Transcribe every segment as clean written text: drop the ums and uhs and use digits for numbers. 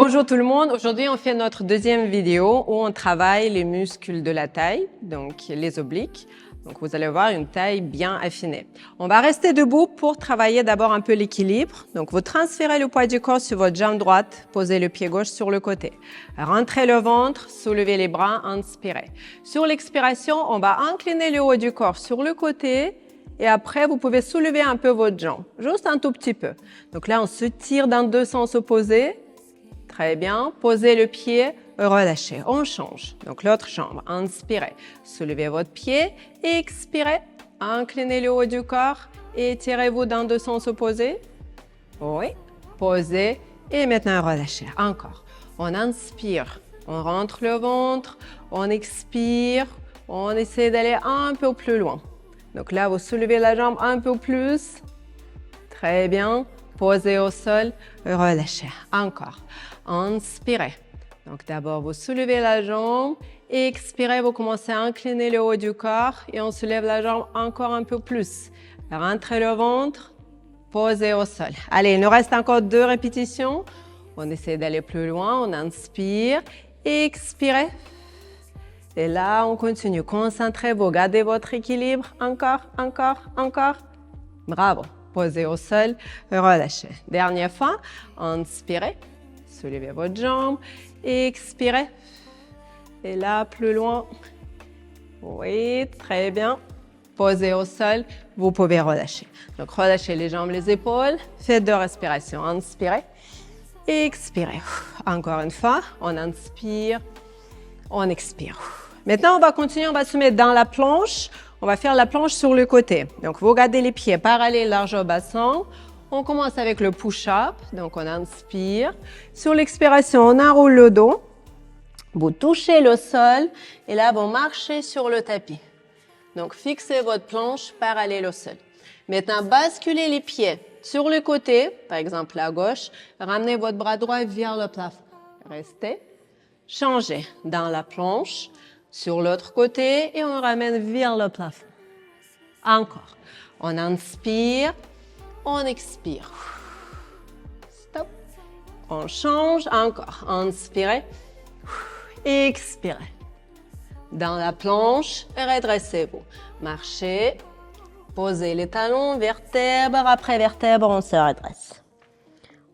Bonjour tout le monde, aujourd'hui on fait notre deuxième vidéo où on travaille les muscles de la taille, donc les obliques. Donc vous allez voir une taille bien affinée. On va rester debout pour travailler d'abord un peu l'équilibre. Donc vous transférez le poids du corps sur votre jambe droite, posez le pied gauche sur le côté. Rentrez le ventre, soulevez les bras, inspirez. Sur l'expiration, on va incliner le haut du corps sur le côté. Et après, vous pouvez soulever un peu votre jambe, juste un tout petit peu. Donc là, on se tire dans deux sens opposés. Très bien. Posez le pied, relâchez. On change. Donc l'autre jambe, inspirez. Soulevez votre pied, expirez. Inclinez le haut du corps et tirez-vous dans deux sens opposés. Oui. Posez et maintenant relâchez. Encore. On inspire. On rentre le ventre. On expire. On essaie d'aller un peu plus loin. Donc là, vous soulevez la jambe un peu plus. Très bien. Posez au sol, relâchez. Encore. Inspirez. Donc d'abord, vous soulevez la jambe. Expirez, vous commencez à incliner le haut du corps et on soulève la jambe encore un peu plus. Rentrez le ventre, posez au sol. Allez, il nous reste encore 2 répétitions. On essaie d'aller plus loin. On inspire, expirez. Et là, on continue. Concentrez-vous, gardez votre équilibre. Encore, encore, encore. Bravo. Posez au sol, relâchez. Dernière fois, inspirez, soulevez votre jambe, expirez. Et là, plus loin. Oui, très bien. Posez au sol, vous pouvez relâcher. Donc, relâchez les jambes, les épaules. Faites 2 respirations. Inspirez, expirez. Encore une fois, on inspire, on expire. Maintenant, on va continuer, on va se mettre dans la planche. On va faire la planche sur le côté. Donc, vous gardez les pieds parallèles large au bassin. On commence avec le push-up. Donc, on inspire. Sur l'expiration, on enroule le dos. Vous touchez le sol et là, vous marchez sur le tapis. Donc, fixez votre planche parallèle au sol. Maintenant, basculez les pieds sur le côté, par exemple à gauche. Ramenez votre bras droit vers le plafond. Restez. Changez dans la planche. Sur l'autre côté et on ramène vers le plafond. Encore. On inspire, on expire. Stop. On change. Encore. Inspirez, expirez. Dans la planche, redressez-vous. Marchez, posez les talons, vertèbre après vertèbre, on se redresse.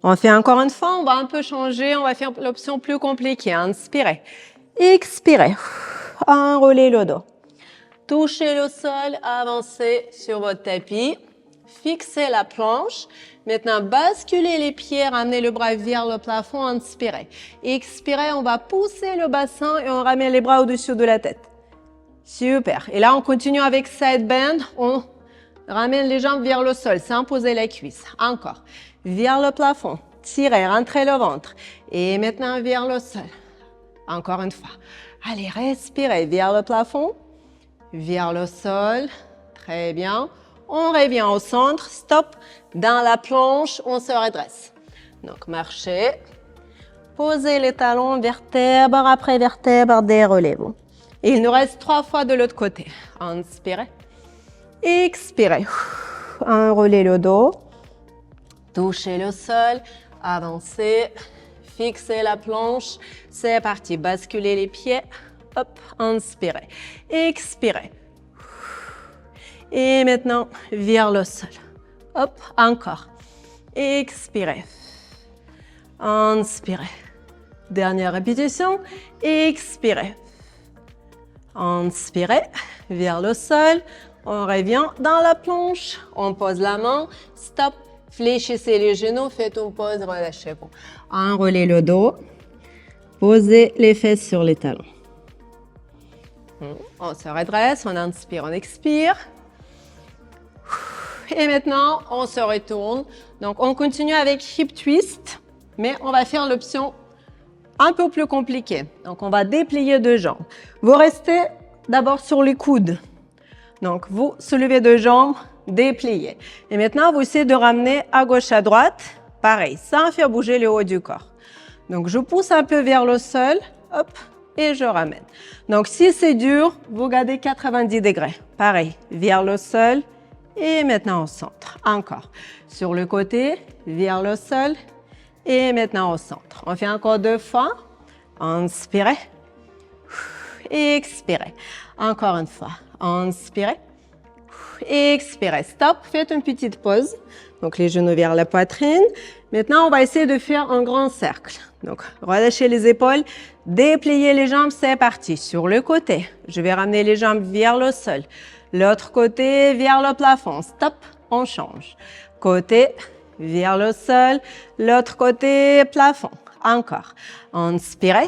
On fait encore une fois, on va un peu changer, on va faire l'option plus compliquée. Inspirez, expirez. Enroulez le dos. Touchez le sol, avancez sur votre tapis. Fixez la planche. Maintenant, basculez les pieds, ramenez le bras vers le plafond, inspirez. Expirez, on va pousser le bassin et on ramène les bras au-dessus de la tête. Super. Et là, on continue avec side bend. On ramène les jambes vers le sol sans poser les cuisses. Encore. Vers le plafond. Tirez, rentrez le ventre. Et maintenant, vers le sol. Encore une fois. Allez, respirez vers le plafond, vers le sol. Très bien. On revient au centre. Stop. Dans la planche, on se redresse. Donc, marchez. Posez les talons, vertèbre après vertèbre, déroulez-vous. Et il nous reste 3 fois de l'autre côté. Inspirez. Expirez. Enroulez le dos. Touchez le sol. Avancez. Fixez la planche. C'est parti. Basculez les pieds. Hop. Inspirez. Expirez. Et maintenant, vers le sol. Hop. Encore. Expirez. Inspirez. Dernière répétition. Expirez. Inspirez. Vers le sol. On revient dans la planche. On pose la main. Stop. Fléchissez les genoux, faites une pause, relâchez-vous. Enroulez le dos, posez les fesses sur les talons. On se redresse, on inspire, on expire. Et maintenant, on se retourne. Donc, on continue avec hip twist, mais on va faire l'option un peu plus compliquée. Donc, on va déplier 2 jambes. Vous restez d'abord sur les coudes. Donc, vous soulevez 2 jambes. Déplier. Et maintenant, vous essayez de ramener à gauche, à droite. Pareil, sans faire bouger le haut du corps. Donc, je pousse un peu vers le sol. Hop, et je ramène. Donc, si c'est dur, vous gardez 90 degrés. Pareil, vers le sol. Et maintenant, au centre. Encore. Sur le côté, vers le sol. Et maintenant au centre. On fait encore 2 fois. Inspirez. Expirez. Encore une fois. Inspirez. Expirez. Stop. Faites une petite pause. Donc, les genoux vers la poitrine. Maintenant, on va essayer de faire un grand cercle. Donc, relâchez les épaules. Dépliez les jambes. C'est parti. Sur le côté. Je vais ramener les jambes vers le sol. L'autre côté vers le plafond. Stop. On change. Côté vers le sol. L'autre côté plafond. Encore. Inspirez.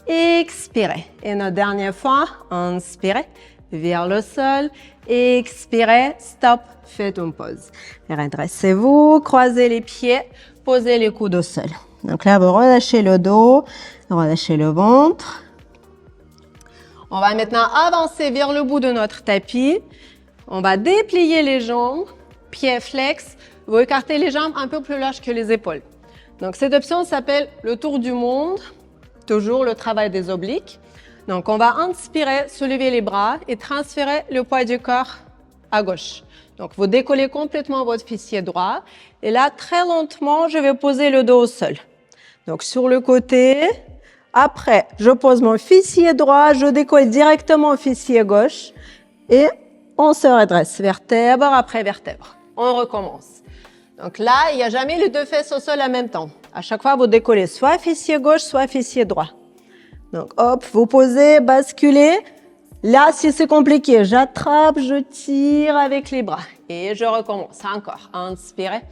Expirez. Et notre dernière fois. Inspirez. Vers le sol. Expirez. Stop. Faites une pause. Redressez-vous. Croisez les pieds. Posez les coudes au sol. Donc là, vous relâchez le dos. Relâchez le ventre. On va maintenant avancer vers le bout de notre tapis. On va déplier les jambes. Pieds flex. Vous écartez les jambes un peu plus larges que les épaules. Donc cette option s'appelle le tour du monde. Toujours le travail des obliques. Donc, on va inspirer, soulever les bras et transférer le poids du corps à gauche. Donc, vous décollez complètement votre fessier droit. Et là, très lentement, je vais poser le dos au sol. Donc, sur le côté. Après, je pose mon fessier droit, je décolle directement au fessier gauche. Et on se redresse, vertèbre après vertèbre. On recommence. Donc là, il n'y a jamais les 2 fesses au sol en même temps. À chaque fois, vous décollez soit fessier gauche, soit fessier droit. Donc, hop, vous posez, basculez. Là, si c'est compliqué, j'attrape, je tire avec les bras. Et je recommence. Encore. Inspirez.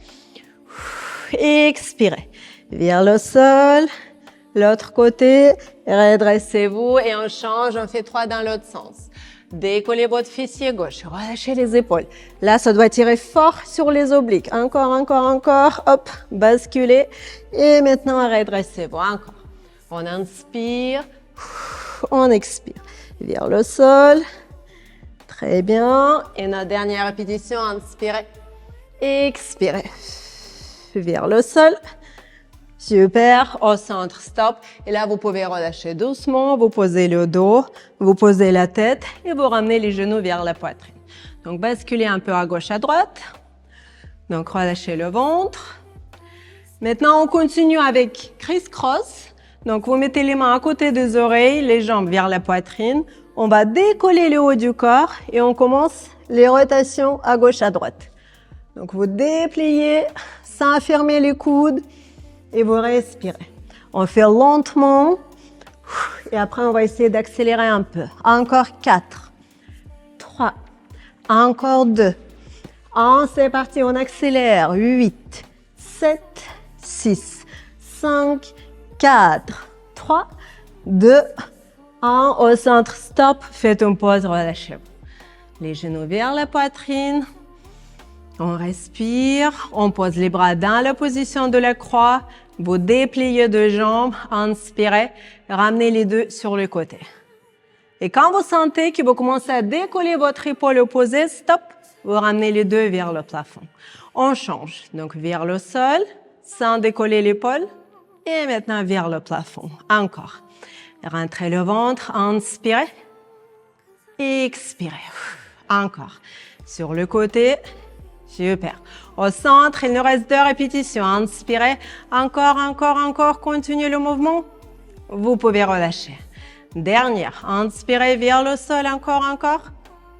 Expirez. Vers le sol. L'autre côté. Redressez-vous et on change. On fait 3 dans l'autre sens. Décollez votre fessier gauche. Relâchez les épaules. Là, ça doit tirer fort sur les obliques. Encore, encore, encore. Hop, basculez. Et maintenant, redressez-vous. Encore. On inspire, on expire. Vers le sol. Très bien. Et notre dernière répétition, inspirez, expirez. Vers le sol. Super. Au centre, stop. Et là, vous pouvez relâcher doucement. Vous posez le dos, vous posez la tête et vous ramenez les genoux vers la poitrine. Donc, basculez un peu à gauche, à droite. Donc, relâchez le ventre. Maintenant, on continue avec criss-cross. Donc, vous mettez les mains à côté des oreilles, les jambes vers la poitrine. On va décoller le haut du corps et on commence les rotations à gauche, à droite. Donc, vous dépliez sans fermer les coudes et vous respirez. On fait lentement et après, on va essayer d'accélérer un peu. Encore 4, 3, encore 2. C'est parti, on accélère. 8, 7, 6, 5, 4, 3, 2, 1. Au centre, stop. Faites une pause, relâchez-vous. Les genoux vers la poitrine. On respire. On pose les bras dans la position de la croix. Vous dépliez 2 jambes. Inspirez. Ramenez les 2 sur le côté. Et quand vous sentez que vous commencez à décoller votre épaule opposée, stop. Vous ramenez les 2 vers le plafond. On change. Donc, vers le sol, sans décoller l'épaule. Et maintenant, vers le plafond. Encore. Rentrez le ventre. Inspirez. Expirez. Encore. Sur le côté. Super. Au centre, il nous reste 2 répétitions. Inspirez. Encore, encore, encore. Continuez le mouvement. Vous pouvez relâcher. Dernière. Inspirez vers le sol. Encore, encore.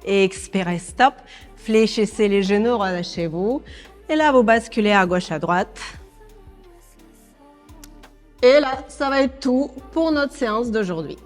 Expirez. Stop. Fléchissez les genoux. Relâchez-vous. Et là, vous basculez à gauche, à droite. Et là, ça va être tout pour notre séance d'aujourd'hui.